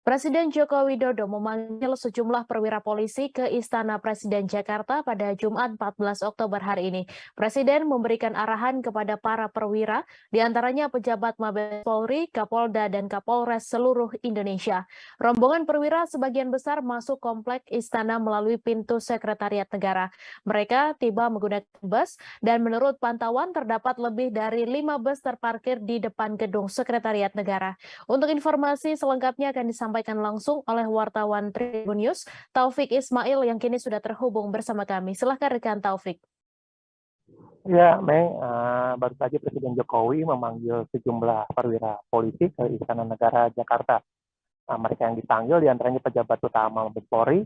Presiden Joko Widodo memanggil sejumlah perwira polisi ke Istana Presiden Jakarta pada Jumat 14 Oktober hari ini. Presiden memberikan arahan kepada para perwira, diantaranya pejabat Mabes Polri, Kapolda, dan Kapolres seluruh Indonesia. Rombongan perwira sebagian besar masuk komplek Istana melalui pintu Sekretariat Negara. Mereka tiba menggunakan bus, dan menurut pantauan terdapat lebih dari 5 bus terparkir di depan gedung Sekretariat Negara. Untuk informasi selengkapnya akan disampaikan langsung oleh wartawan Tribun News, Taufik Ismail yang kini sudah terhubung bersama kami. Silahkan rekan Taufik. Ya, Mei, baru saja Presiden Jokowi memanggil sejumlah perwira polisi ke Istana Negara Jakarta. Mereka yang dipanggil diantaranya pejabat utama Mabes Polri,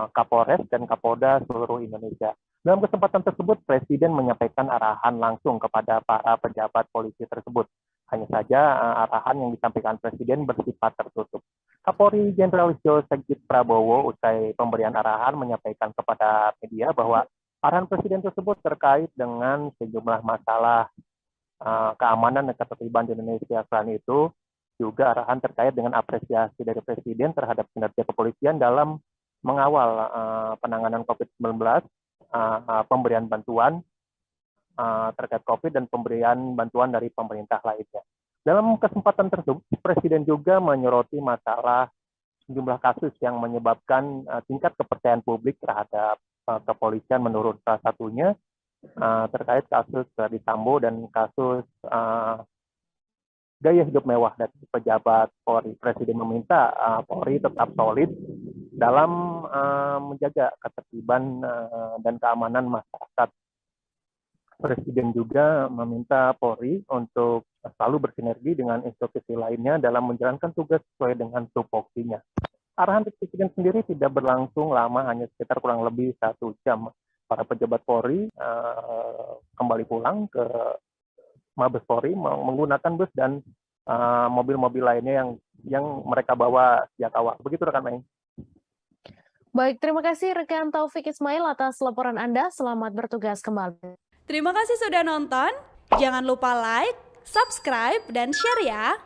Kapolres, dan Kapolda seluruh Indonesia. Dalam kesempatan tersebut, Presiden menyampaikan arahan langsung kepada para pejabat polisi tersebut. Hanya saja arahan yang disampaikan Presiden bersifat tertutup. Kapolri Jenderal Listio Sigit Prabowo usai pemberian arahan menyampaikan kepada media bahwa arahan Presiden tersebut terkait dengan sejumlah masalah keamanan dan ketertiban di Indonesia. Selain itu, juga arahan terkait dengan apresiasi dari Presiden terhadap kinerja kepolisian dalam mengawal penanganan COVID-19, pemberian bantuan terkait COVID dan pemberian bantuan dari pemerintah lainnya. Dalam kesempatan tersebut, Presiden juga menyoroti masalah sejumlah kasus yang menyebabkan tingkat kepercayaan publik terhadap kepolisian menurun. Salah satunya terkait kasus Ferdy Sambo dan kasus gaya hidup mewah dari pejabat Polri. Presiden meminta Polri tetap solid dalam menjaga ketertiban dan keamanan masyarakat. Presiden juga meminta Polri untuk selalu bersinergi dengan institusi lainnya dalam menjalankan tugas sesuai dengan tupoksinya. Arahan Presiden sendiri tidak berlangsung lama, hanya sekitar kurang lebih 1 jam. Para pejabat Polri kembali pulang ke Mabes Polri menggunakan bus dan mobil-mobil lainnya yang mereka bawa sejak awal. Begitu rekan Mei. Baik, terima kasih rekan Taufik Ismail atas laporan Anda. Selamat bertugas kembali. Terima kasih sudah nonton. Jangan lupa like, subscribe, dan share ya.